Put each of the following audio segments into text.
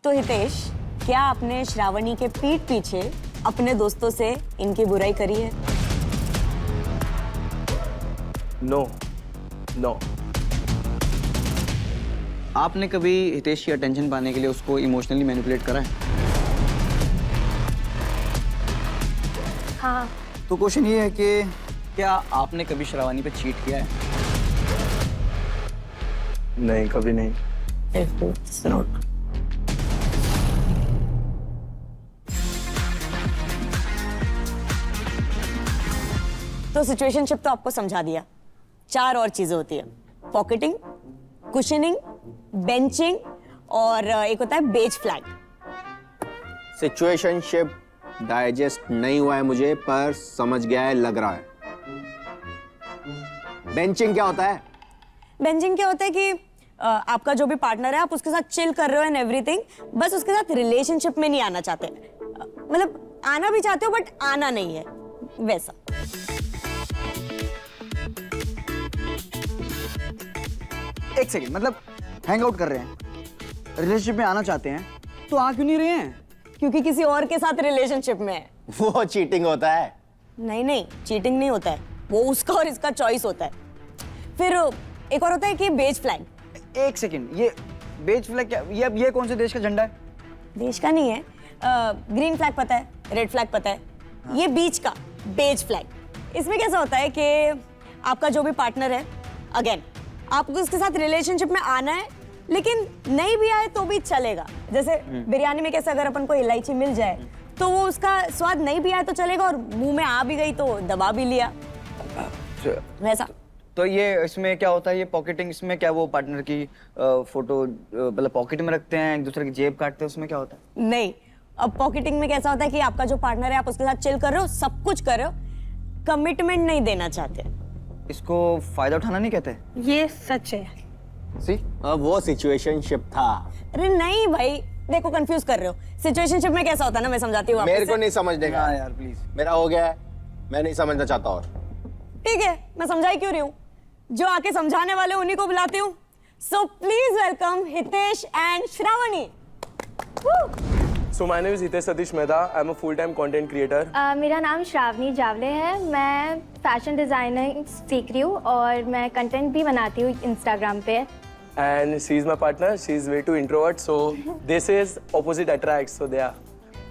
तो हितेश, क्या आपने श्रावणी के पीठ पीछे अपने दोस्तों से इनकी बुराई करी है? No no. आपने कभी हितेश की अटेंशन पाने के लिए उसको इमोशनली मैनिपुलेट करा है? हाँ। तो क्वेश्चन ये है कि क्या आपने कभी श्रावणी पे चीट किया है? नहीं, कभी नहीं। तो सिचुएशनशिप तो आपको समझा दिया। 4 और चीजें होती है, पॉकेटिंग, कुशनिंग, बेंचिंग और एक होता है बेज फ्लैग। सिचुएशनशिप डाइजेस्ट नहीं हुआ है मुझे, पर समझ गया है, लग रहा है। बेंचिंग क्या होता है? बेंचिंग क्या होता है कि आपका जो भी पार्टनर है, आप उसके साथ चिल कर रहे हो एंड एवरीथिंग, बस उसके साथ रिलेशनशिप में नहीं आना चाहते। मतलब आना भी चाहते हो बट आना नहीं है, वैसा। एक सेकंड, मतलब हैंग आउट कर रहे हैं, रिलेशनशिप में आना चाहते हैं, तो आ क्यों नहीं रहे हैं? क्योंकि किसी और के साथ रिलेशनशिप में है। वो चीटिंग होता है। नहीं नहीं, चीटिंग नहीं होता है, वो उसका और इसका चॉइस होता है। फिर एक और होता है कि बेज फ्लैग। एक सेकंड, ये बेज फ्लैग क्या? ये कौन से देश का झंडा है? देश का नहीं है। ग्रीन फ्लैग पता है, रेड फ्लैग पता है। हाँ। ये बीच का बेज फ्लैग। इसमें कैसा होता है कि आपका जो भी पार्टनर है, अगेन आपको उसके साथ रिलेशनशिप में आना है, लेकिन नहीं भी आए तो भी चलेगा। जैसे बिरयानी में कैसे अगर अपन को इलायची मिल जाए तो वो उसका स्वाद नहीं भी आए तो चलेगा, और मुंह में आ भी गई तो दबा भी लिया, वैसा। तो ये इसमें क्या होता है, ये पॉकेटिंग, इसमें क्या वो पार्टनर की फोटो मतलब पॉकेट में रखते हैं, एक दूसरे की जेब काटते हैं, उसमें क्या होता है? नहीं, अब पॉकेटिंग में कैसा होता है कि आपका जो पार्टनर है, आप उसके साथ चिल कर रहे हो, सब कुछ कर रहे हो, कमिटमेंट नहीं देना चाहते। इसको फायदा उठाना नहीं कहते? ये सच है। सी वो सिचुएशनशिप था। अरे नहीं भाई, देखो कंफ्यूज कर रहे हो। सिचुएशनशिप में कैसा होता है ना, मैं समझाती हूँ मेरे को नहीं समझने का यार, प्लीज। मेरा हो गया है, मैं नहीं समझना चाहता। और ठीक है, मैं समझाई क्यों रही हूँ, जो आके समझाने वाले उन्हीं को बुलाती हूँ। So please welcome Hitesh and Shravani. So my name is Hitesh Satish Mehta. I'm a full-time content creator. मेरा नाम श्रावणी जावले है। मैं फैशन डिज़ाइनिंग सीख रही हूँ और मैं कंटेंट भी बनाती हूँ इंस्टाग्राम पे। And she is my partner. She is way too introvert. So this is opposite attracts. So they are.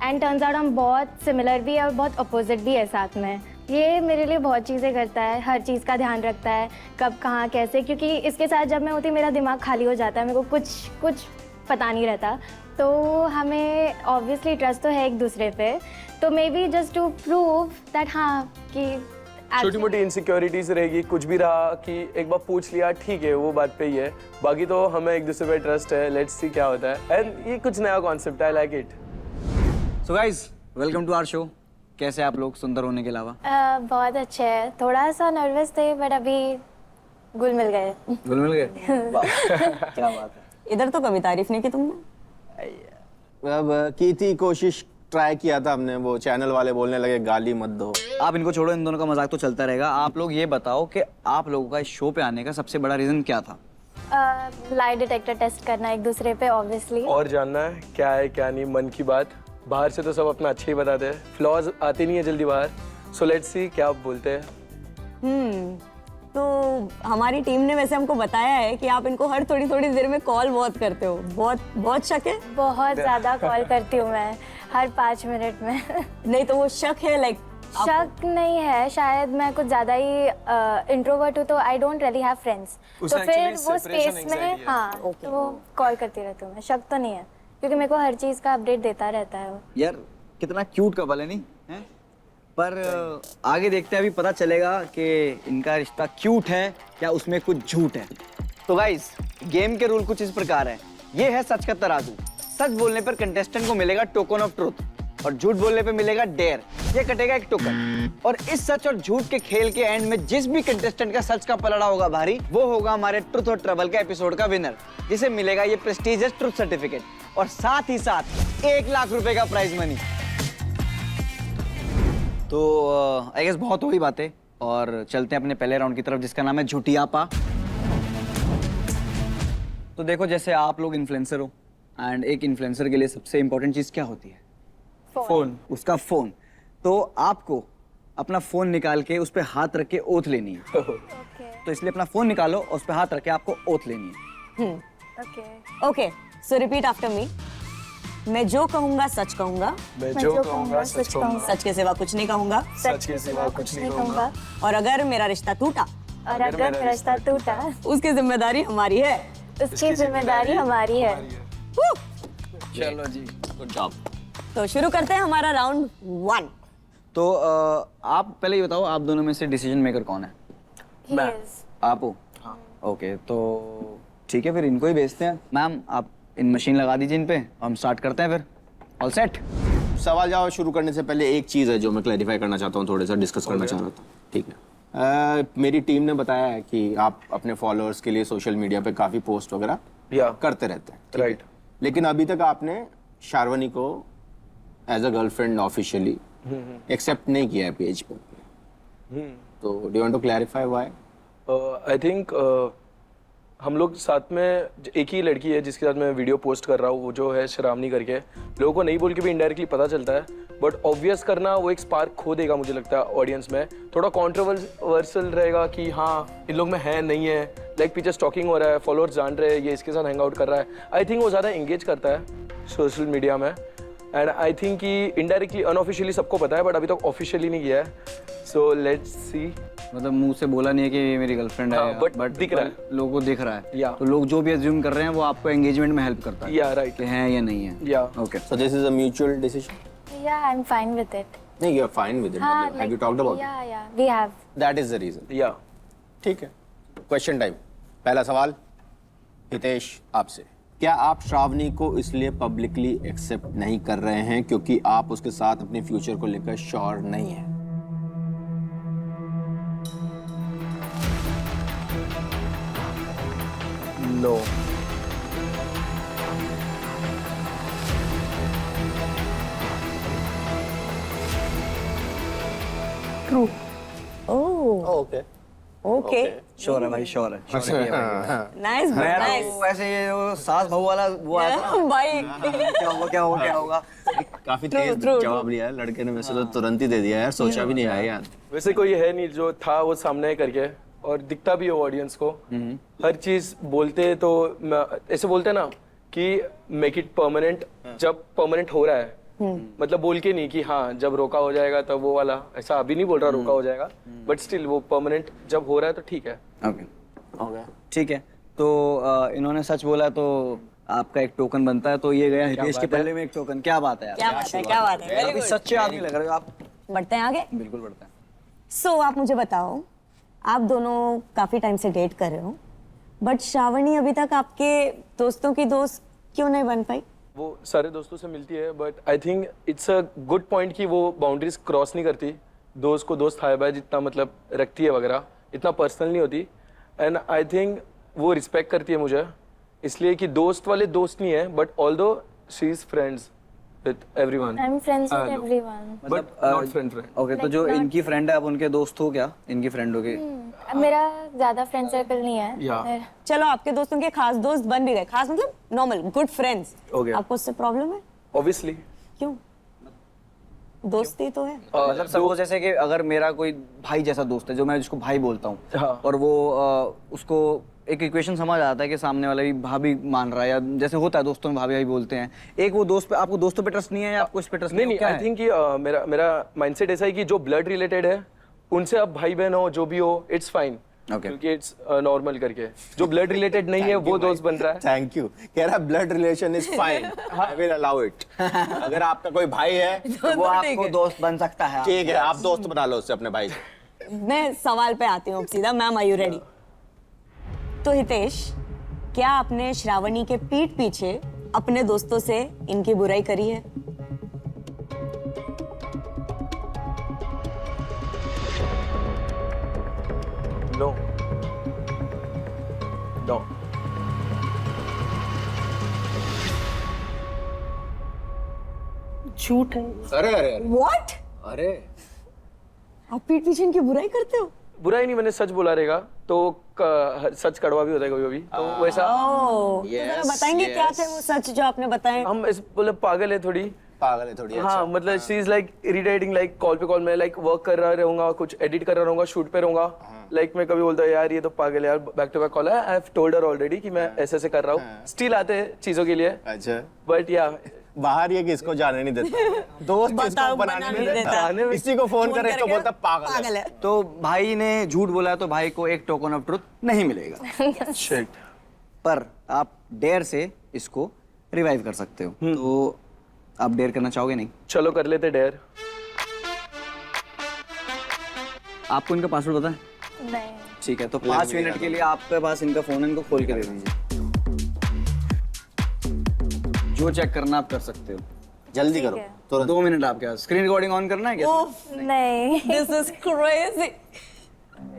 And turns out हम बहुत सिमिलर भी है और बहुत अपोजिट भी है साथ में। ये मेरे लिए बहुत चीज़ें करता है, हर चीज़ का ध्यान रखता है, कब कहाँ कैसे, क्योंकि इसके साथ जब मैं होती मेरा दिमाग खाली हो जाता है, मेरे को कुछ पता नहीं रहता। तो हमें ऑब्वियसली ट्रस्ट तो है एक दूसरे पे, तो maybe just to prove that हाँ कि छोटी मोटी इनसिक्योरिटीज रहेगी, कुछ भी रहा कि एक बार पूछ लिया, ठीक है, वो बात पे ही है। बाकी तो हमें एक दूसरे पे ट्रस्ट है। लेट्स सी क्या होता है। एंड ये कुछ नया कॉन्सेप्ट है, I like it. So guys, welcome to our show. कैसे आप लोग सुंदर होने के अलावा? बहुत अच्छे है। थोड़ा सा नर्वस थे बट अभी घुल मिल गए। घुल मिल गए? क्या बात है। इधर तो कभी तारीफ नहीं की तुमने। अब की थी कोशिश, ट्राई किया था हमने, वो चैनल वाले बोलने लगे गाली मत दो। आप इनको छोड़ो, इन दोनों का मजाक तो चलता रहेगा। आप लोग ये बताओ कि आप लोगों का इस शो पे आने का सबसे बड़ा रीजन क्या था? लाई डिटेक्टर टेस्ट करना एक दूसरे पे ऑब्वियसली, और जानना है क्या है क्या नहीं, मन की बात। बाहर से तो सब अपना अच्छा ही बताते हैं, फ्लॉज आते नहीं है जल्दी बाहर। सो लेट्स सी क्या आप बोलते हैं। तो हमारी टीम ने वैसे हमको बताया है कि आप इनको हर थोड़ी थोड़ी देर में कॉल बहुत करते हो। बहुत शक है? बहुत ज़्यादा कॉल करती हूँ मैं हर 5 मिनट में। नहीं तो वो शक है, लाइक शक नहीं है, शायद मैं कुछ ज़्यादा ही इंट्रोवर्ट हूँ, तो I don't really have friends, तो फिर वो स्पेस में हाँ तो वो कॉल करती रहती हूँ मैं। शक तो नहीं है क्योंकि मेरे को हर चीज़ का अपडेट देता रहता है वो। यार कितना क्यूट कपल है, नहीं है? पर आगे देखते हैं, अभी पता चलेगा कि इनका रिश्ता क्यूट है या उसमें कुछ झूठ है। तो गाइस, गेम के रूल कुछ इस प्रकार है। ये है सच का तराजू। सच बोलने पर कंटेस्टेंट को मिलेगा टोकन ऑफ ट्रुथ और झूठ बोलने पे मिलेगा डेयर। ये कटेगा एक टोकन, और इस सच और झूठ के खेल के एंड में जिस भी कंटेस्टेंट का सच का पलड़ा होगा भारी, वो होगा हमारे ट्रुथ और ट्रबल के एपिसोड का विनर, जिसे मिलेगा ये प्रेस्टीजियस ट्रुथ सर्टिफिकेट और साथ ही साथ 1 लाख रुपए का प्राइज मनी। तो आई गेस बहुत हो गई बातें, और चलते हैं अपने पहले राउंड की तरफ, जिसका नाम है झूठियापा। तो देखो, जैसे आप लोग इन्फ्लुएंसर हो, एंड एक इन्फ्लुएंसर के लिए सबसे इम्पोर्टेंट चीज़ क्या होती है? फोन। उसका फ़ोन। तो आपको अपना फ़ोन निकाल के उस पर हाथ रख के ओथ लेनी है। तो इसलिए अपना फ़ोन निकालो और उस पर हाथ रख के आपको ओथ लेनी है। ओके, सो रिपीट आफ्टर मी। मैं जो कहूंगा सच कहूंगा, मैं जो कहूँगा सच कहूँगा, सच के सिवा कुछ नहीं कहूंगा, सच के सिवा कुछ नहीं कहूँगा। और अगर मेरा रिश्ता टूटा और अगर मेरा रिश्ता टूटा उसकी जिम्मेदारी हमारी है। उसकी जिम्मेदारी हमारी है। Woo! चलो जी, गुड जॉब। तो शुरू करते हैं हमारा राउंड 1। तो आप पहले ये बताओ, आप दोनों में से डिसीजन मेकर कौन है? Yes. आप हो? हाँ। ओके, तो ठीक है, फिर इनको ही भेजते हैं। मैम, आप इन मशीन लगा दीजिए इन पे, हम स्टार्ट करते हैं फिर। All set? सवाल जवाब शुरू करने से पहले एक चीज़ है जो मैं क्लैरिफाई करना चाहता हूँ, थोड़ा सा डिस्कस करना चाह रहा था। ठीक है। मेरी टीम ने बताया है कि आप अपने फॉलोअर्स के लिए सोशल मीडिया पे काफ़ी पोस्ट वगैरह करते रहते हैं। ठीक है? Right. लेकिन अभी तक आपने शार्वनी को as a girlfriend officially accept नहीं किया है पेज पर। तो do you want to clarify why? I think हम लोग साथ में एक ही लड़की है जिसके साथ मैं वीडियो पोस्ट कर रहा हूँ, वो जो है श्रावणी करके। लोगों को नहीं बोल के भी इनडायरेक्टली पता चलता है, बट ऑब्वियस करना वो एक स्पार्क खो देगा मुझे लगता है ऑडियंस में। थोड़ा कॉन्ट्रोवर्शियल रहेगा कि हाँ इन लोग में है नहीं है, लाइक पीछे स्टॉकिंग हो रहा है, फॉलोअर्स जान रहे हैं ये इसके साथ हैंग आउट कर रहा है। आई थिंक वो ज़्यादा एंगेज करता है सोशल मीडिया में, एंड आई थिंक कि इनडायरेक्टली अनऑफिशियली सबको पता है, बट अभी तक ऑफिशियली नहीं किया है। So let's see. मतलब मुंह से बोला नहीं है कि ये मेरी गर्लफ्रेंड है, हाँ, but दिख रहा है। लोगों को दिख रहा है। Yeah. तो लोग जो भी अज्यूम कर रहे हैं वो आपको एंगेजमेंट में हेल्प करता है। Yeah, right. कि हैं या नहीं है। Yeah. Okay. So this is a mutual decision? Yeah, I'm fine with it. नहीं, you are fine with it. हाँ, have you talked about it? Yeah, we have. That is the reason. या ठीक है। Question time. पहला सवाल हितेश आपसे, क्या आप श्रावणी को इसलिए पब्लिकली एक्सेप्ट नहीं कर रहे हैं क्योंकि आप उसके साथ अपने फ्यूचर को लेकर श्योर नहीं है? नो। ओह, ओके। ओके, श्योर है भाई, श्योर है। नाइस मैं नाइस तो वैसे ये वो सास बहू वाला वो आया था ना, भाई। क्या होगा क्या होगा क्या होगा। काफी तेज जवाब दिया है लड़के ने, वैसे तो तुरंत ही दे दिया यार, सोचा भी नहीं आया यार। वैसे कोई है नहीं जो था वो सामने करके, और दिखता भी हो ऑडियंस को। हर चीज बोलते तो ऐसे बोलते हैं ना कि मेक इट परमानेंट, जब परमानेंट हो रहा है, मतलब बोल के नहीं कि हाँ जब रोका हो जाएगा तब वो वाला, ऐसा अभी नहीं बोल रहा रोका हो जाएगा, बट स्टिल वो परमानेंट जब हो रहा है तो ठीक है। ओके, ठीक है। तो इन्होंने सच बोला तो आपका एक टोकन बनता है, तो ये गया हितेश के पल्ले में एक टोकन। क्या बात है यार, क्या बात है, क्या बात है, काफी सच्चे आदमी लग रहे हो आप। बढ़ते हैं आगे। बिल्कुल बढ़ता है। सो आप मुझे बताओ, आप दोनों काफी टाइम से डेट कर रहे हो, बट श्रावणी अभी तक आपके दोस्तों की दोस्त क्यों नहीं बन पाई? वो सारे दोस्तों से मिलती है, but I think it's a good point कि वो बाउंड्रीज क्रॉस नहीं करती, दोस्त को दोस्त हाय बाय जितना मतलब रखती है वगैरह, इतना पर्सनल नहीं होती। एंड आई थिंक वो रिस्पेक्ट करती है मुझे, इसलिए कि दोस्त वाले दोस्त नहीं है, but although she is friends with everyone, I'm friends with everyone. But not friend. Okay, तो जो इनकी फ्रेंड है आप उनके दोस्त हो क्या? इनकी फ्रेंड हो गई? मेरा ज्यादा फ्रेंड सर्कल नहीं है। Yeah. चलो आपके दोस्तों के खास दोस्त बन भी गए, खास मतलब नॉर्मल गुड फ्रेंड्स। Okay. आपको उससे प्रॉब्लम है? ऑब्वियसली क्यों? दोस्ती तो है। मतलब सपोज जैसे कि अगर मेरा कोई भाई जैसा दोस्त है जो मैं जिसको भाई बोलता हूँ, हाँ। और वो उसको एक इक्वेशन समझ आता है कि सामने वाला भी भाभी मान रहा है, या जैसे होता है दोस्तों में भाभी भाई बोलते हैं, एक वो दोस्त पे आपको दोस्तों पे ट्रस्ट नहीं है या आपको इस पे ट्रस्ट नहीं, आई थिंक मेरा माइंडसेट ऐसा है कि जो ब्लड रिलेटेड है उनसे आप भाई बहन हो जो भी हो इट्स फाइन, Okay. क्योंकि इट्स नॉर्मल करके। जो ब्लड रिलेटेड नहीं है वो दोस्त बन रहा है। Thank you. कह रहा blood relation is fine, I will allow it. अगर आपका कोई भाई है तो वो आपको दोस्त बन सकता है। ठीक है, आप दोस्त बना लो उससे अपने भाई से। मैं सवाल पे आती हूँ अब सीधा। Ma'am, are you ready? तो हितेश, क्या आपने श्रावणी के पीठ पीछे अपने दोस्तों से इनकी बुराई करी है? No no. झूठ है। अरे अरे अरे व्हाट? अरे आप पीठ पीछे इनकी बुराई करते हो? बुराई नहीं, मैंने सच बोला रहेगा। तो सच कड़वा भी होता है कभी कभी, तो वैसा ओह, तो जरा बताएंगे क्या थे वो सच जो आपने बताए? हम इस मतलब पागल है थोड़ी। पागल है थोड़ी। हाँ मतलब she is like irritating, like call पे कॉल में लाइक वर्क कर रहा रहूंगा, कुछ एडिट कर रहा रहूंगा, शूट पे रहूंगा, लाइक मैं कभी बोलता यार ये तो पागल है यार, बैक टू बैक कॉल है, I have told her already कि मैं ऐसे ऐसे कर रहा हूँ, स्टिल आते हैं चीजों के लिए, अच्छा, बट या बाहर ये किसको जाने नहीं देता, दोस्त इसको बनाने नहीं देता, इसी को फोन करे तो बोलता पागल है। तो भाई ने झूठ बोला तो भाई को एक टोकन ऑफ ट्रुथ नहीं मिलेगा। शिट। पर आप डेयर से इसको रिवाइव कर सकते हो, तो आप डेयर करना चाहोगे? नहीं, चलो कर लेते डेयर। आपको इनका पासवर्ड पता है? नहीं। ठीक है, तो 5 मिनट के लिए आपके पास इनका फोन है, इनको खोल के दे दीजिए, जो चेक करना आप कर सकते हो। जल्दी करो है। तुरंत। 2 मिनट आपके पास। स्क्रीन रिकॉर्डिंग ऑन करना है क्या? नहीं। This is crazy.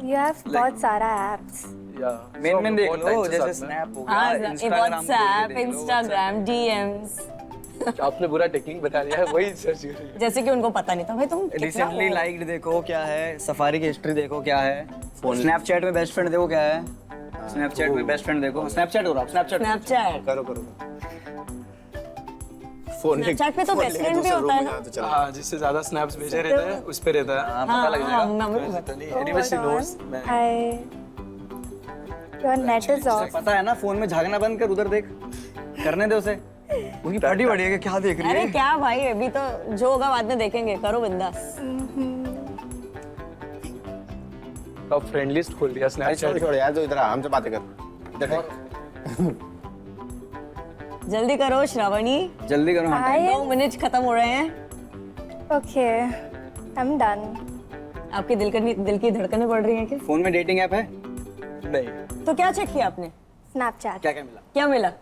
You have बहुत सारा एप्स। या मेन देख लो, जैसे स्नैप हो हाँ, गया, इंस्टाग्राम व्हाट्सएप, इंस्टाग्राम, डीएम्स, आपने पूरा टेक्निक बता दिया है, वही सर्च कर रही है। जैसे कि उनको पता नहीं था भाई तुम रिसेंटली लाइक्ड देखो क्या है, सफारी की हिस्ट्री देखो क्या है, स्नैपचैट में बेस्ट फ्रेंड देखो क्या है, स्नैपचैट में बेस्ट फ्रेंड देखो, स्नैपचैट हो रहा है, स्नैपचैट स्नैपचैट। करो करो फोन स्नैपचैट पे तो बेस्ट फ्रेंड भी होता है ना? हाँ, जिससे ज्यादा स्नैप्स भेजे रहता है उस पे रहता है। पता लग जाएगा। Anyway she nose. Hi. Your net is of. पता है ना, फोन में झांकना बंद कर, उधर देख, करने दे उसे, उनकी फटी बड़ी है कि क्या देख रही अरे है। क्या भाई, अभी तो जो होगा बाद में देखेंगे, करो बिंदास। अब फ्रेंड लिस्ट खोल दिया अरे छोड़ स्नैपचैट। छोड़ यार, तो इधर आ, हमसे बातें कर इधर देख। जल्दी करो श्रावणी, जल्दी करो, हाँ, हाय। 2 मिनट खत्म हो रहे हैं। Okay, I am done. आपके दिल की धड़कनें बढ़ रही हैं क्या? फोन में डेटिंग ऐप है? नहीं, तो क्या चेक किया आपने? स्नैपचैट। क्या क्या मिला? क्या मिला?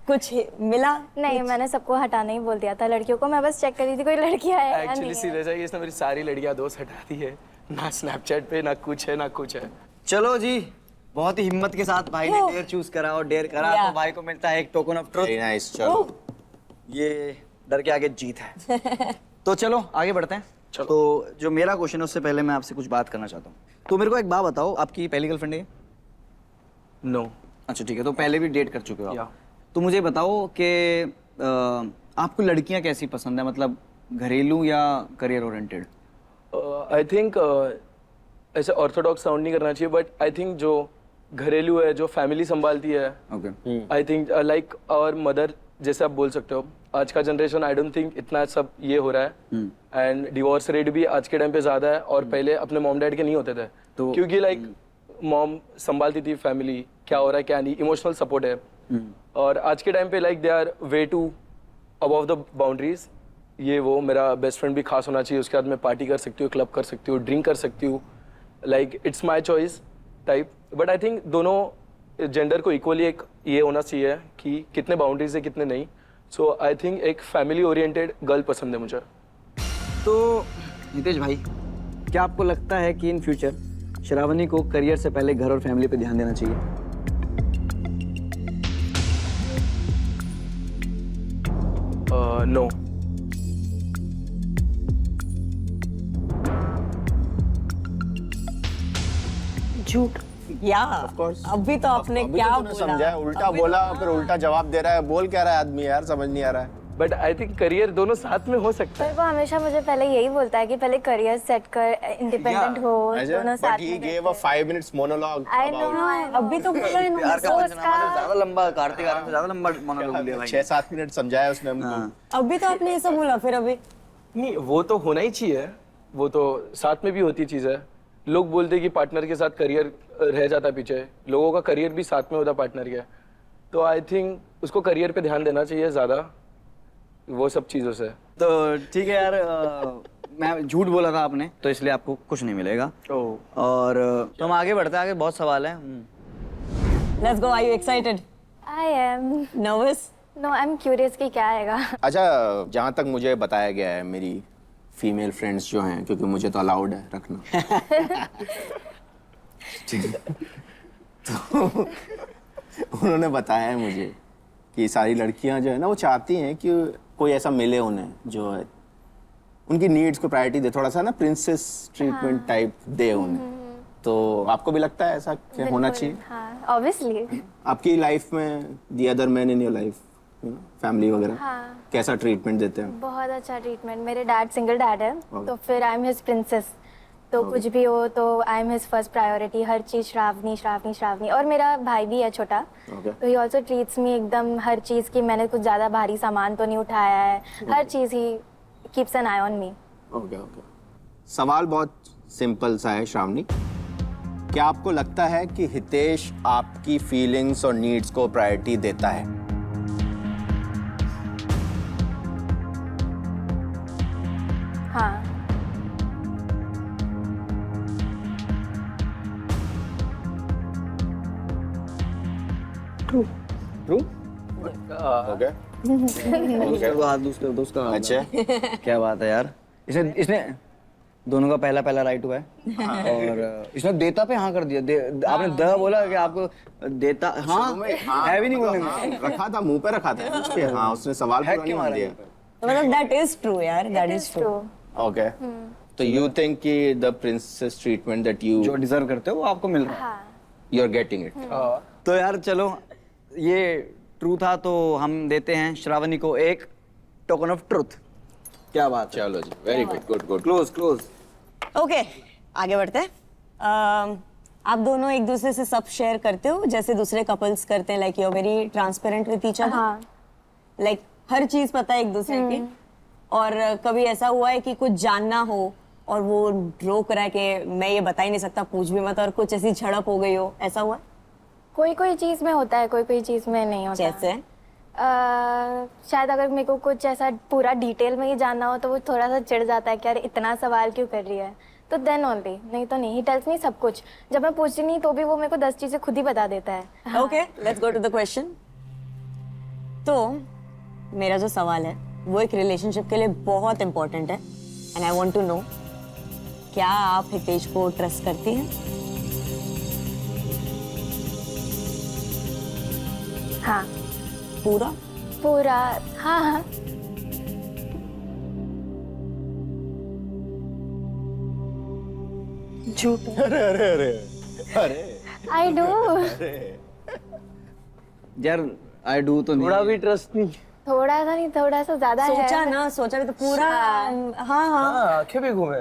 कुछ मिला? नहीं, मैंने सबको हटाना ही बोल दिया था लड़कियों को, मैं बस चेक कर रही थी कोई लड़कियां है या एक्चुअली नहीं है। सीरियस है, इसने मेरी सारी लड़कियां दोस्त हटा दी है, ना स्नैपचैट पे ना कुछ है ना कुछ है। चलो जी, बहुत ही हिम्मत के साथ भाई ने डेयर चूज करा और डेयर करा, Yeah. तो भाई को मिलता है एक token of truth. Very nice, चलो ये डर के आगे जीत है। तो चलो आगे बढ़ते हैं। चलो। तो जो मेरा क्वेश्चन है उससे पहले मैं आपसे कुछ बात करना चाहता हूँ। तो मेरे को एक बात बताओ, आपकी पहली गर्लफ्रेंड है? नो। अच्छा ठीक है, तो पहले भी डेट कर चुके हो आप। या। तो मुझे बताओ कि आपको लड़कियां कैसी पसंद है, मतलब घरेलू या करियर ओरिएंटेड? आई थिंक ऐसे ऑर्थोडॉक्स साउंड नहीं करना चाहिए, बट आई थिंक जो घरेलू है, जो फैमिली संभालती है, okay. I think like our mother जैसे आप बोल सकते हो। आज का जनरेशन आई डोंट थिंक इतना सब ये हो रहा है, एंड डिवोर्स रेट भी आज के टाइम पे ज्यादा है, और पहले अपने मॉम डैड के नहीं होते थे, तो क्योंकि लाइक मॉम संभालती थी फैमिली, क्या हो रहा है क्या नहीं, इमोशनल सपोर्ट है। और आज के टाइम पे like they are way too above the boundaries, ये वो मेरा बेस्ट फ्रेंड भी खास होना चाहिए, उसके बाद मैं पार्टी कर सकती हूँ, क्लब कर सकती हूँ, ड्रिंक कर सकती हूँ, like it's my choice type. But I think दोनों जेंडर को इक्वली एक ये होना चाहिए कि कितने बाउंड्रीज है कितने नहीं। सो आई थिंक एक फैमिली ओरिएंटेड गर्ल पसंद है मुझे। तो नितेश भाई, क्या आपको लगता है कि इन फ्यूचर श्रावणी को करियर से पहले घर और फैमिली पे ध्यान देना चाहिए? नो। झूठ या अभी तो आपने क्या तूने बोला? समझा है, उल्टा अभी बोला तो- फिर उल्टा जवाब दे रहा है, बोल क्या रहा है आदमी यार, समझ नहीं आ रहा है। बट आई थिंक करियर दोनों साथ में हो सकता है। पर वो हमेशा मुझे पहले यही बोलता है कि पहले करियर सेट कर, इंडिपेंडेंट हो, दोनों साथ बट ही में gave a 5 minutes monologue I know. अभी तो बोला है ना। प्यार का पंचनामा से ज्यादा लंबा, कार्तिक आर्यन से ज्यादा लंबा मोनोलॉग दिया भाई। 6-7 मिनट समझाया उसने हमको। हाँ। अभी तो आपने ये सब बोला, फिर अभी नहीं, वो तो होना ही चाहिए, वो तो साथ में भी होती चीज़ है। लोग बोलते हैं कि पार्टनर के साथ करियर रह जाता है पीछे, लोगों का करियर भी साथ में होता पार्टनर के। तो आई थिंक उसको करियर पे ध्यान देना चाहिए ज़्यादा, वो सब चीज़ों से। तो ठीक है यार, मैं झूठ बोला था आपने, तो इसलिए आपको कुछ नहीं मिलेगा। और तो हम आगे बढ़ते हैं, आगे बहुत सवाल हैं। Let's go. Are you excited? I am nervous? No, I am curious कि क्या आएगा। अच्छा, जहाँ तक मुझे बताया गया है, मेरी फीमेल फ्रेंड्स जो हैं, क्योंकि मुझे तो अलाउड है रखना ठीक है, तो उन्होंने बताया है मुझे कि सारी लड़कियां जो है ना, वो चाहती हैं कि कोई ऐसा मिले उन्हें जो है उनकी नीड्स को प्रायोरिटी दे, थोड़ा सा ना प्रिंसेस ट्रीटमेंट टाइप दे उन्हें। तो आपको भी लगता है ऐसा कि होना चाहिए? हाँ, ऑब्वियसली। आपकी लाइफ में the other man in your life, family वगैरह, हाँ, कैसा ट्रीटमेंट देते हैं? बहुत अच्छा ट्रीटमेंट। मेरे डैड सिंगल डैड है, तो फिर आई एम हिज प्रिंसेस। तो कुछ भी हो तो I am his first priority. हर चीज़ श्रावनी श्रावनी श्रावनी। और मेरा भाई भी है छोटा, Okay. तो ही ऑल्सो ट्रीट्स मी एकदम हर चीज़ की। मैंने कुछ ज़्यादा भारी सामान तो नहीं उठाया है, हर चीज़ ही keeps an eye on me. Okay okay. सवाल बहुत सिंपल सा है श्रावणी, क्या आपको लगता है कि हितेश आपकी फीलिंग्स और नीड्स को प्रायोरिटी देता है? हाँ, ट्रू। ओके दूसरा हाथ दूसरा दोस्त का हाथ। अच्छा। क्या बात है यार, इसने इसने दोनों का पहला पहला राइट हुआ है और इसने देता पे हाँ कर दिया। आपने द बोला कि आपको देता हाँ है भी नहीं बोलने में। रखा था, मुंह पे रखा था उसके। हाँ, उसने सवाल पूरा नहीं मान दिया। तो मतलब दैट इज ट्रू यार, दैट इज ट्रू। ओके, तो यू थिंक कि द प्रिंसेस ट्रीटमेंट दैट जो यू डिजर्व करते हो वो आपको मिल रहा है। हाँ, यू आर गेटिंग इट? तो यार चलो, ये ट्रू था तो हम देते हैं श्रावणी को एक टोकन ऑफ ट्रुथ। क्या बात है, चलो जी, very good, good good. Close close. Okay, आगे बढ़ते हैं। आप दोनों एक दूसरे से सब शेयर करते हो जैसे दूसरे कपल्स करते हैं? Like you are very transparent with each other? हाँ, लाइक हर चीज पता है एक दूसरे की? और कभी ऐसा हुआ है कि कुछ जानना हो और वो रोक रहा है कि मैं ये बता ही नहीं सकता, पूछ भी मत, और कुछ ऐसी झड़प हो गई हो, ऐसा हुआ है? कोई कोई चीज़ में होता है, कोई कोई चीज़ में नहीं होता। जैसे शायद अगर मेरे को कुछ ऐसा पूरा डिटेल में ही जानना हो तो वो थोड़ा सा चिढ़ जाता है कि यार इतना सवाल क्यों कर रही है, तो देन ओनली, नहीं तो नहीं। ही टेल्स मी सब कुछ। जब मैं पूछती नहीं तो भी वो मेरे को 10 चीज़ें खुद ही बता देता है। Okay, let's go to the question. तो मेरा जो सवाल है वो एक रिलेशनशिप के लिए बहुत इंपॉर्टेंट है, and I want to know, क्या आप हितेश को ट्रस्ट करती हैं? हाँ, पूरा? पूरा। हाँ हाँ, झूठ? I do. यार आई डू तो नहीं। थोड़ा भी ट्रस्ट नहीं? थोड़ा सा नहीं, थोड़ा सा ज्यादा है। सोचा ना, सोचा भी तो पूरा। हाँ हाँ, हाँ, आंखें भी घूमे।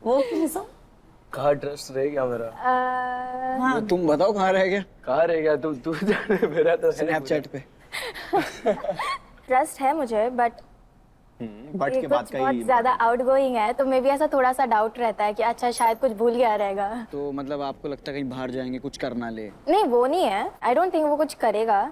वो कैसा? कहाँ ट्रस्ट रह गया मेरा? वो तुम बताओ कहाँ रह गया? कहाँ रह गया? तू जाने, मेरा तो है स्नैपचैट पे। ट्रस्ट है मुझे, बट बट ये के बाद कुछ का बहुत ही ज्यादा आउटगोइंग है, तो मे भी ऐसा थोड़ा सा डाउट रहता है कि अच्छा शायद कुछ भूल गया रहेगा। तो मतलब आपको लगता है कहीं बाहर जाएंगे कुछ करना ले? नहीं, वो नहीं है। आई डोंट थिंक वो कुछ करेगा।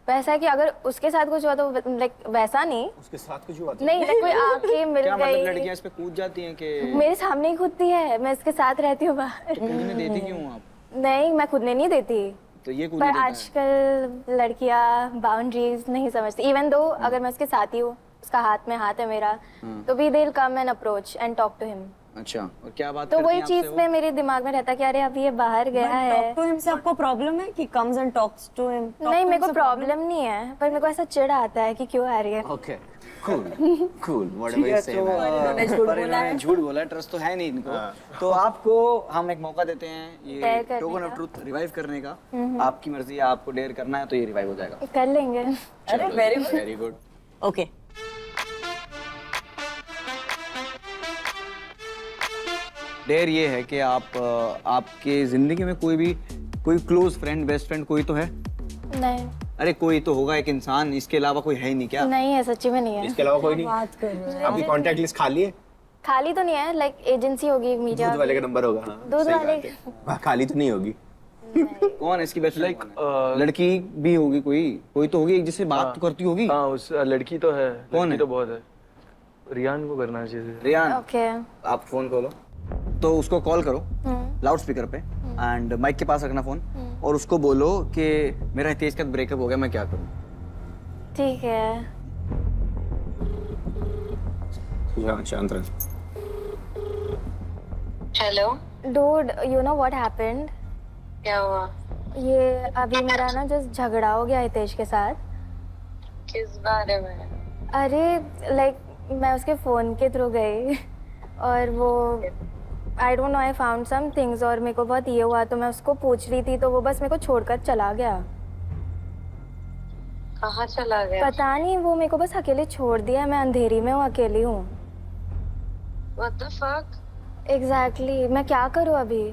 वैसा है कि अगर उसके साथ कुछ हुआ तो लाइक वैसा नहीं। उसके साथ कुछ हुआ? नहीं, like कोई आके मिल क्या मतलब गई, लड़कियां इस पे कूद जाती हैं कि मेरे सामने ही कूदती है, मैं इसके साथ रहती हूँ बाहर। कूदने देती क्यों आप? नहीं, मैं कूदने नहीं देती। तो ये कूदने पर देता है। आजकल लड़कियां बाउंड्रीज नहीं समझती। इवन दो अगर मैं उसके साथ ही हूँ, उसका हाथ में हाथ है मेरा, तो भी they will come and approach and talk to him. अच्छा, और क्या बात तो करती वही हैं आपसे चीज वो? में मेरे दिमाग में रहता है कि अरे अभी ये बाहर गया है। टॉक टू हिम से आपको प्रॉब्लम है कि comes and talks to him? नहीं, मेरे को प्रॉब्लम नहीं है, पर मेरे को ऐसा चिढ़ आता है कि क्यों आ रही है। Okay, cool cool, whatever you से। पर इन्होंने झूठ बोला है, ट्रस्ट तो है नहीं इनको। तो आपको हम एक मौका देते हैं ये Dare करने टोकन ऑफ का। ट्रुथ रिवाइव करने का। आपकी मर्जी है, आपको डेयर करना है तो ये रिवाइव हो जाएगा। कर लेंगे। अरे very good. Very good. Okay, dare ये है कि आप आपके जिंदगी में कोई क्लोज फ्रेंड, बेस्ट फ्रेंड कोई तो है? नहीं, अरे कोई तो होगा एक इंसान, इसके अलावा कोई है ही नहीं क्या? नहीं है, सच्ची में नहीं है। इसके अलावा कोई नहीं? बात कर रहे हैं। आपकी कांटेक्ट लिस्ट खाली है? खाली तो नहीं है, लाइक एजेंसी होगी मीडिया। दूध वाले का नंबर होगा? हाँ, दूध सही वाले बात है। हाँ, खाली तो नहीं होगी। कौन है इसकी बेस्ट फ्रेंड? लड़की भी होगी, कोई तो होगी जिससे बात तो करती होगी। हाँ, उस लड़की तो है। कौन लड़की है? तो बहुत है। रियान को करना चाहिए। रियान, ओके। आप फोन खोलो तो उसको कॉल करो लाउड स्पीकर पे एंड माइक के पास रखना फोन, और उसको बोलो कि मेरा हितेश का ब्रेकअप हो गया, मैं क्या करूं? ठीक है। शांत रह। Hello, dude, you know what happened? क्या हुआ? ये अभी मेरा ना जस्ट झगड़ा हो गया हितेश के साथ। किस बारे में? अरे लाइक मैं उसके फ़ोन के थ्रू गई और वो I don't know, I found some things और मेरे को बहुत ये हुआ, तो मैं उसको पूछ रही थी तो वो बस मेरे को छोड़कर चला गया। कहाँ चला गया? पता नहीं, वो मेरे को बस अकेले छोड़ दिया। मैं अंधेरी में हूँ, अकेली हूँ। What the fuck? एग्जैक्टली मैं क्या करूँ अभी?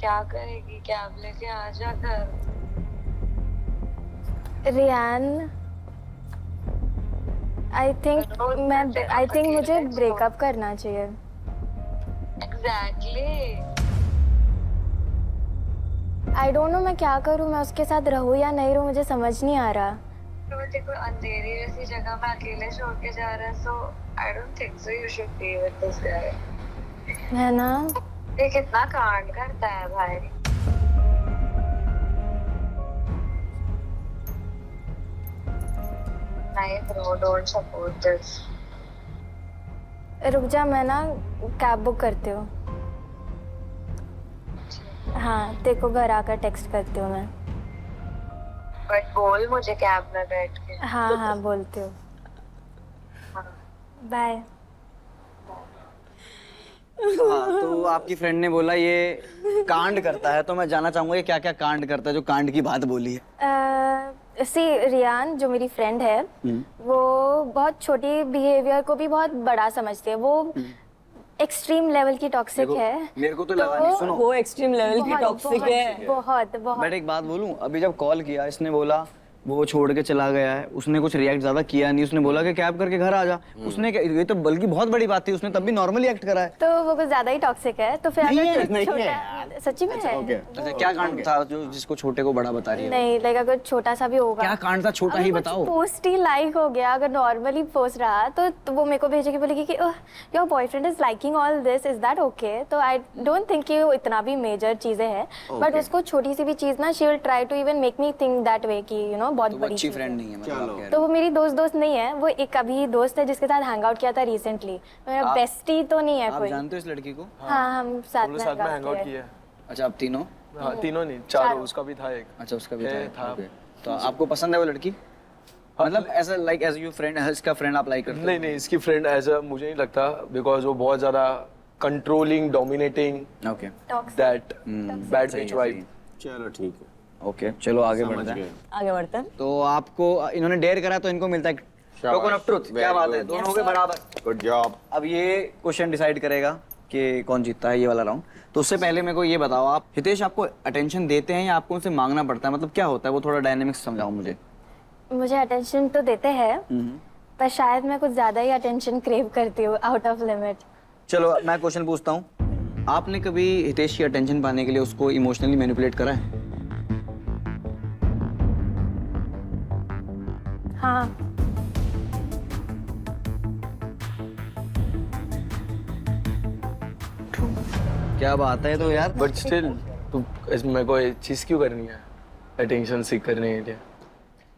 क्या करेगी? कैब लेके आ जा घर। रियान, आई थिंक मुझे ब्रेकअप करना चाहिए। Exactly. आई डोंट नो मैं क्या करूँ, मैं उसके साथ रहूँ या नहीं रहूँ, मुझे समझ नहीं आ रहा। तो मुझे कोई अंधेरी जैसी जगह में अकेले छोड़ के जा रहा है, so I don't think so you should be with this guy. है ना? ये कितना कांड करता है भाई। नहीं bro, don't support this. रुक जा, मैं ना कैब बुक करती हूँ। हाँ, तेरे को घर आकर टेक्स्ट करती हूँ मैं। But बोल मुझे कैब में बैठ के। हाँ हाँ बोलती हूँ। बाय। हाँ, तो आपकी फ्रेंड ने बोला ये कांड करता है, तो मैं जानना चाहूंगा ये क्या क्या कांड करता है जो कांड की बात बोली है। सी रियान जो मेरी फ्रेंड है वो बहुत छोटी बिहेवियर को भी बहुत बड़ा समझती है। वो एक्सट्रीम लेवल की टॉक्सिक है। मेरे को तो लगा नहीं, सुनो। वो एक्सट्रीम लेवल की बहुत टॉक्सिक है। बहुत बहुत। बट एक बात बोलूं, अभी जब कॉल किया इसने बोला वो छोड़ के चला गया है, उसने कुछ रिएक्ट ज्यादा किया नहीं, उसने बोला कि कैब करके घर आ जा। उसने ये तो बल्कि बहुत बड़ी बात थी, उसने तब भी नॉर्मली एक्ट करा है। तो वो कुछ ज्यादा ही टॉक्सिक है। तो फिर अगर छोटा सच्ची में है। अच्छा, क्या कांड था जो जिसको छोटे को बड़ा बता रही है? नहीं लाइक अगर छोटा सा भी होगा। क्या कांड था, छोटा ही बताओ। पोस्ट ही लाइक हो गया, अगर नॉर्मली पोस्ट रहा तो वो मेरे को भेजेगी, बोलेगी कि your boyfriend is liking all this, is that okay? तो आई डोंट थिंक कि वो इतना भी मेजर चीजें हैं, बट उसको छोटी सी भी चीज ना she will try to even make me think that way कि यू नो बहुत बड़ी अच्छी फ्रेंड नहीं है मतलब आप कह रहे हो। तो वो मेरी दोस्त नहीं है, वो एक अभी दोस्त है जिसके साथ हैंग आउट किया था रिसेंटली। मेरा बेस्टी तो नहीं है आप कोई। जानते हो इस लड़की को? हाँ हम साथ हम लोग में साथ में hang हैंग out आउट किए। किया। अच्छा, आप तीनों? हाँ, तीनों नहीं, चारों। उसका भी था एक। अच्छा, उसका भी था। था। ओके, तो आपको पसंद है वो लड़की? मतलब ऐसा लाइक एज यू फ्रेंड, इसका फ्रेंड आप लाइक करते हो? नहीं, इसकी फ्रेंड एज अ मुझे नहीं लगता, बिकॉज वो बहुत ज्यादा controlling, dominating, okay that bad bitch vibe. चलो ठीक है, ओके, चलो आगे बढ़ते समझ हैं। गए। आगे बढ़ते हैं। तो आपको इन्होंने डेयर करा तो इनको मिलता है टोकन ऑफ ट्रुथ। क्या बात है, दोनों हो गए बराबर। Good job. अब ये क्वेश्चन डिसाइड करेगा कि कौन जीतता है ये वाला राउंड। तो उससे पहले मेरे को ये बताओ, आप हितेश आपको अटेंशन देते हैं या आपको उनसे मांगना पड़ता है? मतलब क्या होता है वो, थोड़ा डायनेमिक्स समझाओ मुझे। मुझे अटेंशन तो देते हैं, पर शायद मैं कुछ ज्यादा ही अटेंशन क्रेव करती हूँ, आउट ऑफ लिमिट। चलो मैं क्वेश्चन पूछता हूँ, आपने कभी हितेश की अटेंशन पाने के लिए उसको इमोशनली मैनिपुलेट करा है? हाँ। क्या बात है तो यार। बट स्टिल तू इसमें मेरे को ये चीज क्यों करनी है, अटेंशन सीख करने के लिए?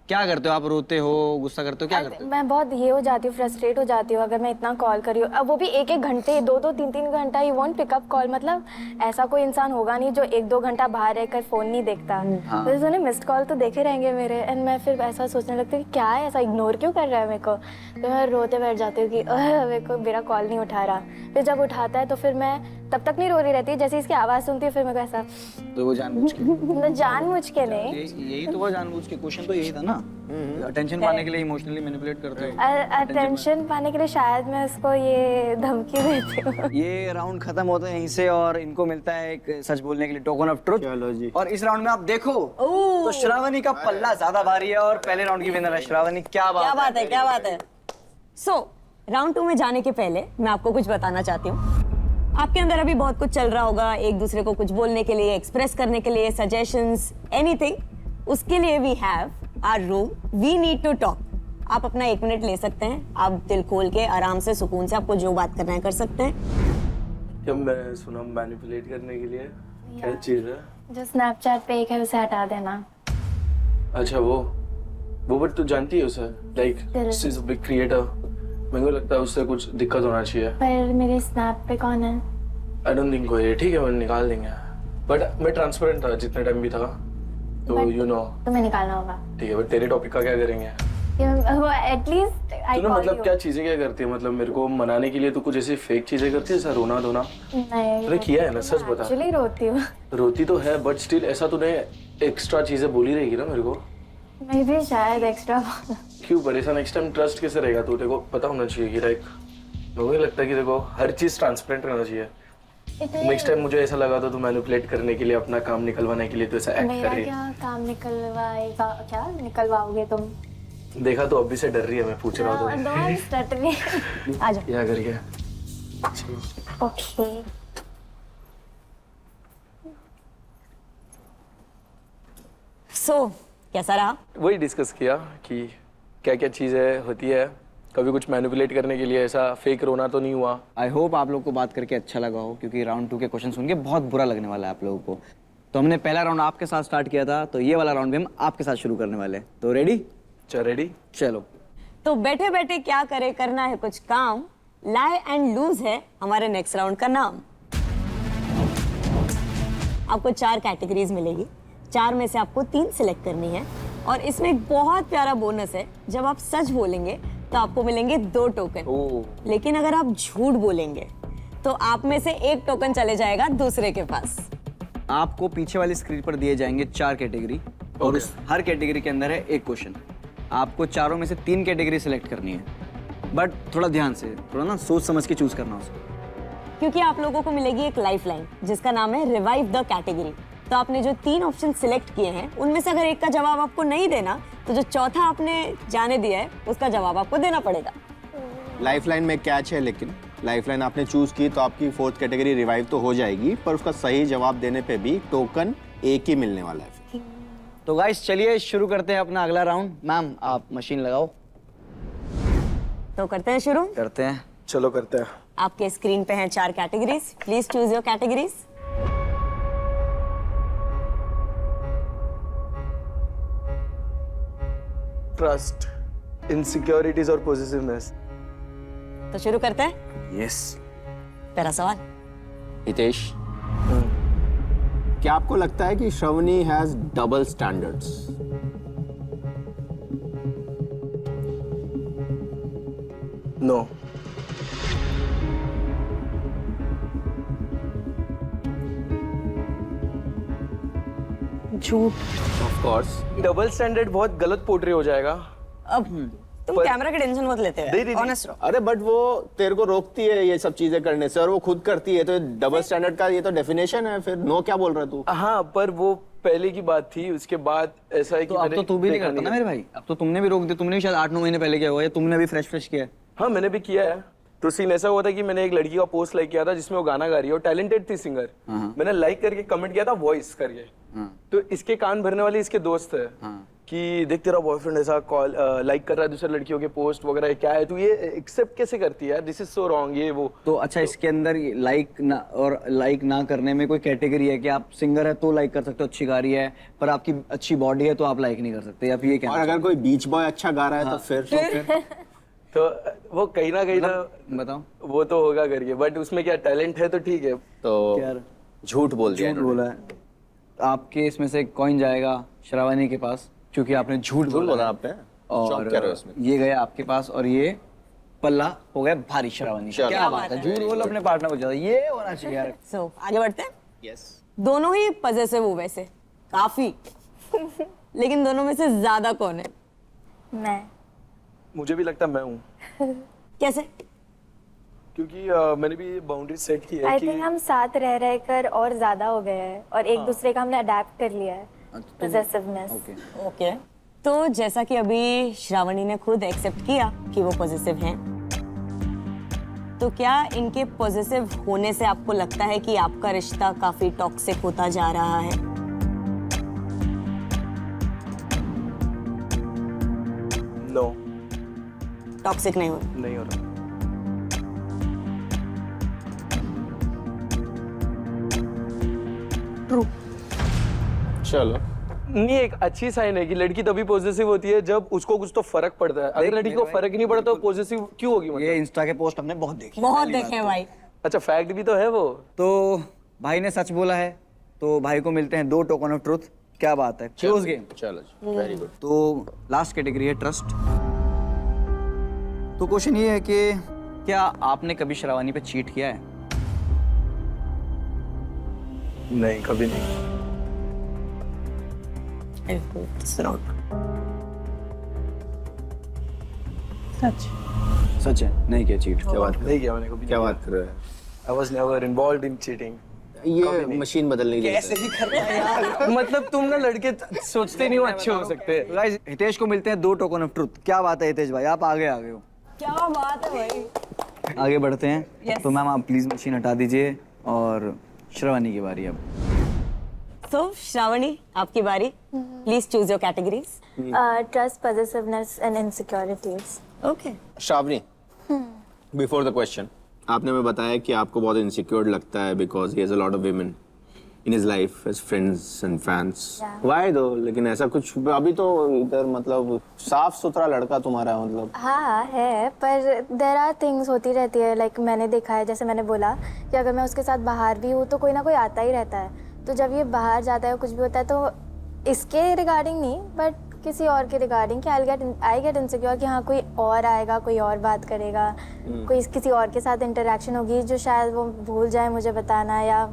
क्या करते हो आप? रोते हो, गुस्सा करते हो, क्या करते हो? मैं बहुत ये हो जाती हूँ, फ्रस्ट्रेट हो जाती हूँ अगर मैं इतना कॉल करी हूँ। अब वो भी एक घंटे, 2-3 घंटा ही वॉन्ट पिकअप कॉल। मतलब ऐसा कोई इंसान होगा नहीं जो 1-2 घंटा बाहर रहकर फोन नहीं देखता। हाँ। तो उन्हें मिस्ड कॉल तो देखे रहेंगे मेरे, एंड मैं फिर ऐसा सोचने लगती हूँ कि क्या है, ऐसा इग्नोर क्यों कर रहा है मेरे को। तो मैं रोते बैठ जाती हूँ कि मेरे को मेरा कॉल नहीं उठा रहा। फिर जब उठाता है तो फिर मैं तब तक नहीं रो रही रहती, जैसे इसकी आवाज़ सुनती है फिर मेरे को ऐसा। तो वो जानबूझ के? जानबूझ के नहीं। यही तो वो जानबूझ के क्वेश्चन तो यही था ना, अटेंशन पाने के लिए इमोशनली मैनिपुलेट करते हो। अटेंशन पाने के लिए शायद मैं उसको ये धमकी देती हूँ। ये राउंड खत्म होता है यहीं से और इनको मिलता है एक सच बोलने के लिए टोकन ऑफ ट्रुथ। चलो जी। और इस राउंड में आप देखो तो श्रावणी का पल्ला ज्यादा भारी है और पहले राउंड की विनर है श्रावणी। क्या क्या बात है, very क्या good. बात है। सो राउंड 2 में जाने के पहले मैं आपको कुछ बताना चाहती हूँ। आपके अंदर अभी बहुत कुछ चल रहा होगा, एक दूसरे को कुछ बोलने के लिए, एक्सप्रेस करने के लिए, सजेशंस, एनीथिंग। उसके लिए we have our room, we need to talk. आप अपना 1 मिनट ले सकते हैं, आप दिल खोल के आराम से सुकून से आपको जो बात करना है कर सकते हैं। जब मैं सुना मैनिपुलेट करने के लिए, क्या चीज है? जो स्नैपचैट पे एक है उसे हटा देना। अच्छा वो बट तू जानती है उसे, like she is a big creator. मेरे को लगता है उससे कुछ दिक्कत होना चाहिए। पर मेरे स्नैप पे कौन है? आई डोंट थिंक कोई, ठीक है वो निकाल देंगे। बट मैं ट्रांसपेरेंट था जितने टाइम भी था, तो यू नो। तुम्हें निकालना होगा। ठीक है, बट तेरे टॉपिक का क्या करेंगे? वो एटलीस्ट आई तूने कॉल मतलब यू। क्या चीजें क्या करती है, मतलब मेरे को मनाने के लिए तू कुछ ऐसी फेक चीजें करती है, ऐसा रोना धोना नहीं तूने किया है ना, सच बता। एक्चुअली रोती हूँ। रोती तो है बट स्टिल ऐसा तूने एक्स्ट्रा चीजें बोली रहेगी ना मेरे को। मैं भी शायद एक्स्ट्रा। क्यों परेशान, नेक्स्ट टाइम ट्रस्ट कैसे रहेगा तू, देखो पता होना चाहिए कि लाइक मुझे लगता है कि देखो हर चीज ट्रांसपेरेंट रहना चाहिए। नेक्स्ट टाइम मुझे ऐसा लगा तो मैनिपुलेट करने के लिए, अपना काम निकलवाने के लिए तो ऐसा एक्ट कर मेरा रही है। क्या काम निकलवाएगा, क्या निकलवाओगे तुम? देखा तो अभी से डर रही है, मैं पूछ रहा हूँ डोंट स्टार्ट मी। आ जाओ। क्या करके। ओके। सो कैसा रहा? वही डिस्कस किया कि क्या क्या चीज़ें होती है, कभी कुछ मैनिपुलेट करने के लिए ऐसा फेक रोना तो नहीं हुआ। आई होप आप लोग को बात करके अच्छा लगा हो, क्योंकि राउंड 2 के क्वेश्चन सुन के बहुत बुरा लगने वाला है आप लोगों को। तो हमने पहला राउंड आपके साथ स्टार्ट किया था, तो ये वाला राउंड भी हम आपके साथ शुरू करने वाले हैं। तो रेडी? चल रेडी। चलो। तो बैठे बैठे क्या करे, करना है कुछ काम। लाई एंड लूज है हमारे नेक्स्ट राउंड का नाम। आपको 4 कैटेगरीज मिलेगी, 4 में से आपको 3 सिलेक्ट करनी है। और इसमें एक बहुत प्यारा बोनस है, जब आप सच बोलेंगे तो आपको मिलेंगे 2 टोकन। लेकिन अगर आप झूठ बोलेंगे तो आप में से 1 टोकन चले जाएगा दूसरे के पास। आपको पीछे वाली स्क्रीन पर दिए जाएंगे 4 कैटेगरी, और उस हर कैटेगरी के अंदर है 1 क्वेश्चन। आपको चारों में से 3 कैटेगरी सिलेक्ट करनी है, बट थोड़ा ध्यान से, थोड़ा ना सोच समझ के चूज करना उसको। क्योंकि आप लोगों को मिलेगी एक लाइफलाइन जिसका नाम है रिवाइव द कैटेगरी। तो आपने जो 3 ऑप्शन सिलेक्ट किए हैं उनमें से अगर एक का जवाब आपको नहीं देना तो जो चौथा आपने जाने दिया है उसका जवाब आपको देना पड़ेगा। लाइफलाइन में कैच है, लेकिन लाइफलाइन आपने चूज की तो आपकी 4th कैटेगरी रिवाइव तो हो जाएगी, पर उसका सही जवाब देने पे भी टोकन एक ही मिलने वाला है फिर। तो गाइस चलिए शुरू करते हैं अपना अगला राउंड। मैम आप मशीन लगाओ। तो करते हैं शुरू। करते हैं। चलो करते हैं। आपके स्क्रीन पे हैं 4 categories. Please choose your categories. Trust, insecurities और पॉजिटिवनेस। तो शुरू करते हैं। यस। पहला सवाल। हितेश, क्या आपको लगता है कि Shravani has double standards? No. झूठ। Of course. डबल स्टैंडर्ड बहुत गलत पोर्ट्रे हो जाएगा। अब तुम कैमरा की टेंशन मत लेते नहीं। हो, ऑनेस्ट रहो। अरे बट वो तेरे को रोकती है ये सब चीजें करने से, और वो खुद करती है, तो डबल स्टैंडर्ड का ये तो डेफिनेशन है। फिर नो क्या बोल रहा तू? हाँ पर वो पहले की बात थी, उसके बाद ऐसा है कि तो अब मैंने तो तू भी नहीं देखा करता ना मेरे भाई, अब तो तुमने भी रोक दिया। तुमने भी शायद 8-9 महीने पहले किया हुआ है, तुमने भी फ्रेश किया है। हाँ मैंने भी किया है। तो सीन ऐसा हुआ था कि मैंने एक लड़की का पोस्ट लाइक किया था जिसमें वो गाना गा रही है और टैलेंटेड थी सिंगर। मैंने लाइक करके कमेंट किया था वॉइस करके। तो इसके कान भरने वाले इसके दोस्त है कि देख तेरा बॉयफ्रेंड ऐसा कॉल लाइक कर रहा है दूसरे लड़कियों के पोस्ट वगैरह, क्या है तू ये एक्सेप्ट कैसे करती है, दिस इज सो रॉन्ग ये वो। तो अच्छा इसके अंदर लाइक ना करने में कोई कैटेगरी है कि आप सिंगर है तो लाइक कर सकते हो, अच्छी गा रही है, पर आपकी अच्छी बॉडी है तो आप लाइक नहीं कर सकते, या फिर ये और क्या? अगर कोई बीच बॉय अच्छा गा रहा है तो फिर तो वो कहीं ना कहीं ना बताओ। वो तो होगा करके, बट उसमें क्या टैलेंट है तो ठीक है। तो यार झूठ बोल दिया झूठ इन्होंने। बोला है। आपके इसमें से कॉइन जाएगा श्रावणी के पास, क्योंकि आपने झूठ झूठ बोला बोला है। आपने। और चौंक क्या रहे हो इसमें? ये गया आपके पास, और ये पल्ला हो गया भारी श्रावणी का। चलो। क्या बात है, झूठ बोलो अपने पार्टनर को ज्यादा, ये होना चाहिए यार। सो आगे बढ़ते हैं। यस। दोनों ही पजेसिव हो वैसे काफी। लेकिन दोनों में से ज्यादा कौन है? मैं। मुझे भी लगता मैं हूँ, कैसे? क्योंकि मैंने भी बाउंड्री सेट की है आई कि थिंक हम साथ रह रह कर और ज्यादा हो गए हैं, और एक दूसरे का हमने अडेप्ट कर लिया है, पोजेसिवनेस। ओके। तो जैसा कि अभी श्रावणी ने खुद एक्सेप्ट किया कि वो पॉजिटिव हैं, तो क्या इनके पॉजिटिव होने से आपको लगता है कि आपका रिश्ता काफी टॉक्सिक होता जा रहा है? नो, टॉक्सिक नहीं हो रहा। नहीं हो रहा। ट्रू। चलो। नहीं, एक अच्छी साइन है कि लड़की तभी पॉजिटिव होती है जब उसको कुछ तो फर्क पड़ता है। अगर लड़की को फर्क ही नहीं पड़ता तो पॉजिटिव क्यों होगी मतलब? ये इंस्टा के पोस्ट हमने बहुत देखे। बहुत देखे हैं भाई। अच्छा फैक्ट भी तो है वो। तो भाई ने सच बोला है, तो भाई को मिलते हैं 2 टोकन ऑफ ट्रुथ। क्या बात है, क्लोज गेम। चलो वेरी गुड। तो लास्ट कैटेगरी है ट्रस्ट। तो क्वेश्चन ये है कि क्या आपने कभी श्रावणी पे चीट किया है? नहीं, कभी नहीं। It's not. सच है, नहीं किया चीट? क्या बात नहीं किया मैंने कभी। क्या बात कर रहे हैं? I was never involved in cheating. ये मशीन बदल नहीं देता। कैसे भी करना है यार। मतलब तुम ना लड़के सोचते नहीं हो अच्छे हो सकते। गाइस, हितेश को मिलते हैं 2 टोकन ऑफ ट्रुथ। क्या बात है हितेश भाई, आप आगे आ गए हो। क्या बात है भाई। आगे बढ़ते हैं। Yes. तो मैम आप प्लीज मशीन हटा दीजिए और श्रावणी की बारी अब। So श्रावणी, आपकी बारी। Please choose your categories. Trust, positiveness and insecurities. Okay. Shravani, before the question, आपने हमें बताया कि आपको बहुत इनसिक्योर लगता है because he has a lot of women in his life as friends and fans. Why though? लेकिन ऐसा कुछ अभी तो इधर मतलब साफ सुथरा लड़का तुम्हारा है, मतलब। हाँ है, पर देर आर थिंग्स होती रहती है। लाइक मैंने देखा है, जैसे मैंने बोला कि अगर मैं उसके साथ बाहर भी हूँ तो कोई ना कोई आता ही रहता है। तो जब ये बाहर जाता है कुछ भी होता है तो इसके रिगार्डिंग नहीं बट किसी और के रिगार्डिंग कि आई गेट इनसिक्योर कि हाँ कोई और आएगा, कोई और बात करेगा, कोई किसी और के साथ इंटरेक्शन होगी जो शायद वो भूल जाए मुझे बताना या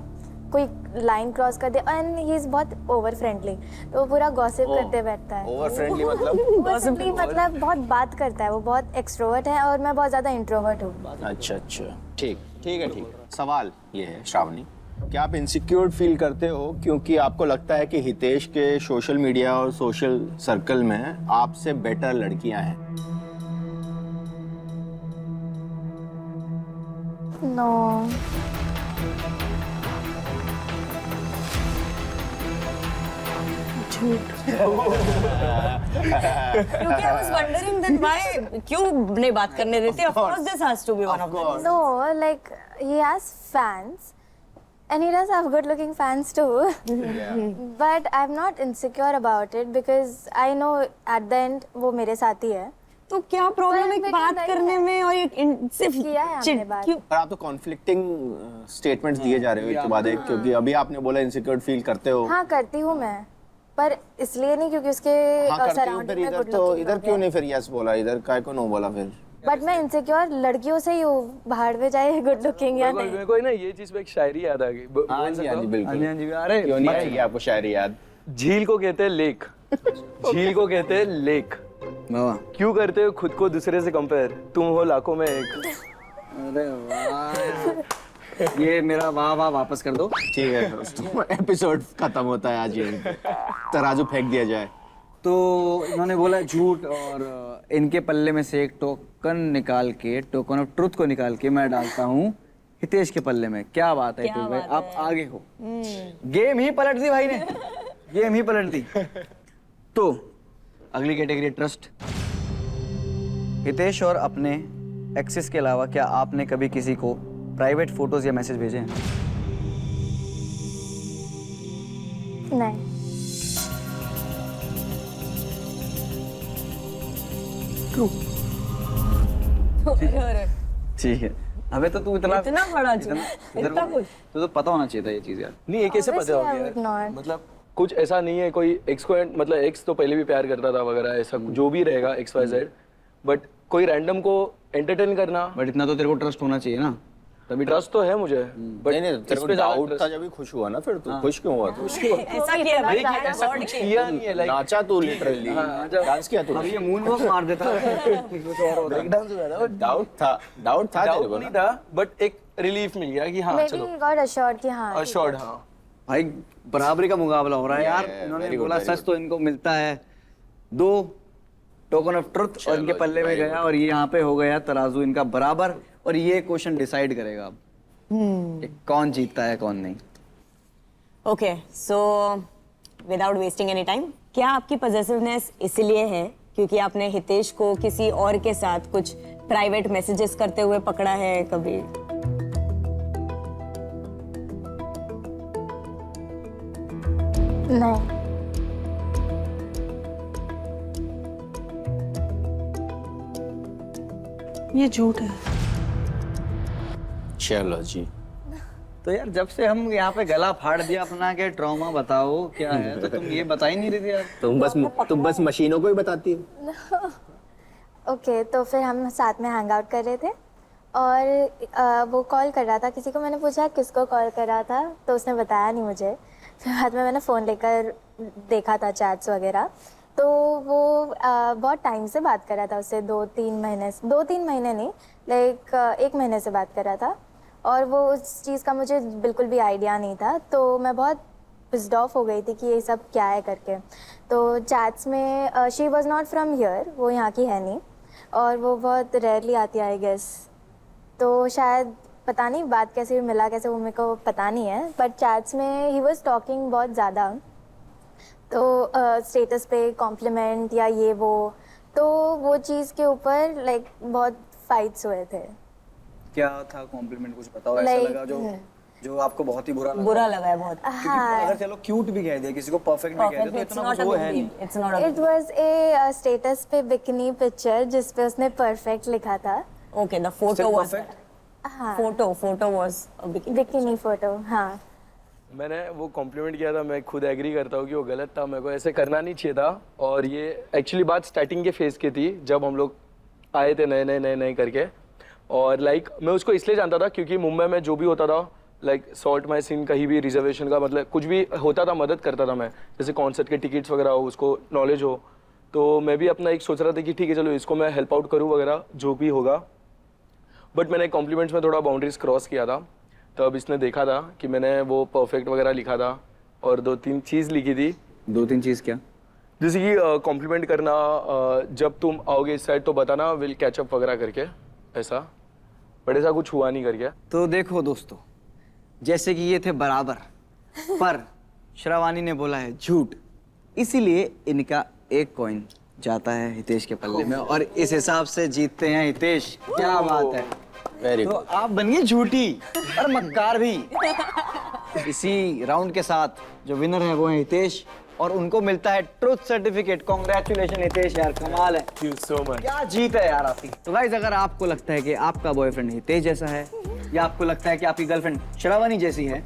कोई लाइन क्रॉस कर दे। एंड ही इज बहुत ओवर फ्रेंडली, तो वो पूरा गॉसिप करते बैठता है। ओवर फ्रेंडली मतलब? Gossipy मतलब बहुत बात करता है, वो बहुत एक्सट्रोवर्ट है और मैं बहुत ज़्यादा इंट्रोवर्ट हूँ। अच्छा अच्छा, ठीक है। सवाल ये है श्रावणी, क्या आप इनसिक्योर फील करते हो क्योंकि आपको लगता है कि हितेश के सोशल मीडिया और सोशल सर्कल में आपसे बेटर लड़कियां हैं? नो। क्योंकि I was wondering that why क्यों नहीं बात करने देते? Of course this has to be one of them. No, like he has fans and he does have good looking fans too. But I'm not insecure about it because I know at the end वो मेरे साथ ही है। तो क्या problem है पर बात बेटा करने नहीं में और ये सिर्फ किया है हमने बात। क्यों? पर आप तो कॉन्फ्लिक्टिंग स्टेटमेंट्स दिए जा रहे हो एक के बाद एक, क्योंकि अभी आपने बोला इनसिक्योर फील करते हो। हाँ करती हूँ मैं, पर इसलिए नहीं क्योंकि उसके हाँ करती हूँ, सराउंडिंग फिर में इधर गुड तो लुकिंग इधर क्यों नहीं फिर यस बोला? इधर काय को नो बोला फिर? बट मैं इनसिक्योर लड़कियों से ही हूँ, बाहर में चाहे गुड लुकिंग या नहीं। मेरे को ना ये चीज पे एक शायरी याद आ गई। हाँ जी बिल्कुल। हाँ जी, अरे क्यों नहीं आएगी आपको शायरी याद? झील को कहते हैं लेक, झील को कहते हैं लेक। वाह, क्यों करते हो खुद को दूसरे से कंपेयर? तुम हो लाखों में एक। अरे वाह, ये मेरा वाह वाह वापस कर दो। ठीक है दोस्तों, एपिसोड खत्म होता है आज, ये तराजू फेंक दिया जाए। तो इन्होंने बोला झूठ, और इनके पल्ले में से एक टोकन निकाल के, टोकन ऑफ ट्रुथ को निकाल के मैं डालता हूँ हितेश के पल्ले में। क्या बात है हितेश भाई, आप आगे हो। गेम ही पलट दी भाई ने, गेम ही पलट दी। तो अगली कैटेगरी ट्रस्ट। हितेश और अपने एक्सेस के अलावा क्या आपने कभी किसी को प्राइवेट फोटोज या मैसेज भेजे हैं? नहीं। ठीक है। अबे तो तू इतना बड़ा झूठ, इतना कुछ। तो पता होना चाहिए था ये चीज यार। नहीं, ये कैसे पता हो Obviously, I would गया? not. मतलब कुछ ऐसा नहीं है कोई एक्स को, मतलब एक्स तो पहले भी प्यार करता था वगैरह, ऐसा जो भी रहेगा XYZ, बट कोई रैंडम को एंटरटेन करना। बट इतना तो तेरे को ट्रस्ट होना चाहिए ना, तभी ट्रस्ट तो है मुझे, बट नहीं तेरे को डाउट था जब भी खुश हुआ ना, फिर तू खुश क्यों हुआ? तू ऐसा किया है भाई, ऐसा कुछ किया नहीं है। लाइक नाचा तू लिटरली, डांस किया तू? ये मून वॉक मार देता डाउट था तेरे को नहीं ना? था, बट एक रिलीफ मिल गया कि हाँ Maybe चलो he got assured कि हाँ अश्योर्ड। हाँ भाई बराबरी का मुकाबला हो रहा है यार। Yeah, इन्होंने very good, बोला very सच good. तो इनको मिलता है 2 टोकन ऑफ ट्रुथ और इनके पल्ले में गया, और ये यहाँ पे हो गया तराजू इनका बराबर, और ये क्वेश्चन डिसाइड करेगा अब कि कौन जीतता है कौन नहीं। Okay, so without wasting any time, क्या आपकी पॉजिटिवनेस इसलिए है क्योंकि आपने हितेश को किसी और के साथ कुछ प्राइवेट मैसेजेस करते हुए पकड़ा है कभी? नहीं। ये झूठ है। चलो जी, तो यार जब से हम यहाँ पे गला फाड़ दिया अपना के ट्रॉमा बताओ क्या है, तो तुम ये बता ही नहीं रही थी यार। तुम बस मशीनों को ही बताती हो। ओके तो फिर हम साथ में हैंग आउट कर रहे थे और वो कॉल कर रहा था किसी को। मैंने पूछा किसको कॉल कर रहा था, तो उसने बताया नहीं मुझे। फिर बाद में मैंने फ़ोन लेकर देखा था चैट्स वगैरह, तो वो बहुत टाइम से बात कर रहा था उससे, 2-3 महीने नहीं, लाइक 1 महीने से बात कर रहा था। और वो उस चीज़ का मुझे बिल्कुल भी आइडिया नहीं था, तो मैं बहुत पिस्ड ऑफ हो गई थी कि ये सब क्या है करके। तो चैट्स में she was not from here, वो यहाँ की है नहीं, और वो बहुत रेयरली आती है आई गेस। तो शायद पता नहीं बात कैसे मिला, कैसे, वो मेरे को पता नहीं है, बट चैट्स में ही वॉज टॉकिंग बहुत ज़्यादा। तो स्टेटस पे कॉम्प्लीमेंट या ये वो चीज़ के ऊपर लाइक बहुत फाइट्स हुए थे। क्या था कॉम्प्लीमेंट, कुछ बताओ ऐसा Like, लगा जो आपको बहुत ही बुरा लगा? बुरा लगा है बहुत। क्योंकि अगर चलो क्यूट भी कह दे, किसी को परफेक्ट भी कह दे, तो Perfect, it's इतना not कुछ a वो big है deal. नहीं। It's not a big it was a status पे बिकनी पिक्चर जिस पे उसने परफेक्ट लिखा था। deal. Okay, the photo Still was perfect? हाँ, photo was a bikini. Bikini photo. हाँ, मैंने वो कॉम्प्लीमेंट किया था, मैं खुद एग्री करता हूँ कि वो गलत था, मेरे को ऐसे करना नहीं चाहिए था। और ये एक्चुअली बात स्टार्टिंग के फेज़ की थी, जब हम लोग आए थे नए करके। और लाइक मैं उसको इसलिए जानता था क्योंकि मुंबई में जो भी होता था, लाइक सॉल्ट माई सीन, कहीं भी रिजर्वेशन का मतलब कुछ भी होता था, मदद करता था मैं। जैसे कॉन्सर्ट के टिकट्स वगैरह हो, उसको नॉलेज हो, तो मैं भी अपना एक सोच रहा था कि ठीक है चलो इसको मैं हेल्प आउट करूँ वगैरह जो भी होगा। बट मैंने कॉम्प्लीमेंट्स में थोड़ा बाउंड्रीज क्रॉस किया था, तब इसने देखा था कि मैंने वो परफेक्ट वगैरह लिखा था और 2-3 चीज़ लिखी थी। 2-3 चीज़ क्या? जैसे कि कॉम्प्लीमेंट करना, जब तुम आओगे इस साइड तो बताना, विल कैचअप वगैरह करके, ऐसा। बट ऐसा कुछ हुआ नहीं करके। तो देखो दोस्तों, जैसे कि ये थे बराबर, पर श्रावणी ने बोला है झूठ, इसीलिए इनका एक कॉइन जाता है हितेश के पल्ले में, और इस हिसाब से जीतते हैं हितेश। क्या बात है, वेरी तो गुड। आप बनिए झूठी और मक्कार भी। इसी राउंड के साथ जो विनर है वो है हितेश, और उनको मिलता है ट्रुथ सर्टिफिकेट। कांग्रेचुलेशन हितेश, यार कमाल है, थैंक यू सो मच। क्या जीत है यार आपकी। तो गाइस, अगर आपको लगता है कि आपका बॉयफ्रेंड हितेश जैसा है, या आपको लगता है कि आपकी गर्लफ्रेंड श्रावणी जैसी है,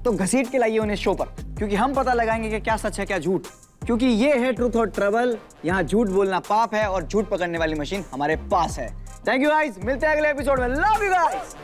तो घसीट के लाइए उन्हें शो पर, क्योंकि हम पता लगाएंगे कि क्या सच है क्या झूठ। क्योंकि ये है ट्रूथ और ट्रबल, यहाँ झूठ बोलना पाप है और झूठ पकड़ने वाली मशीन हमारे पास है। थैंक यू गाइस, मिलते हैं अगले एपिसोड में। Love you guys.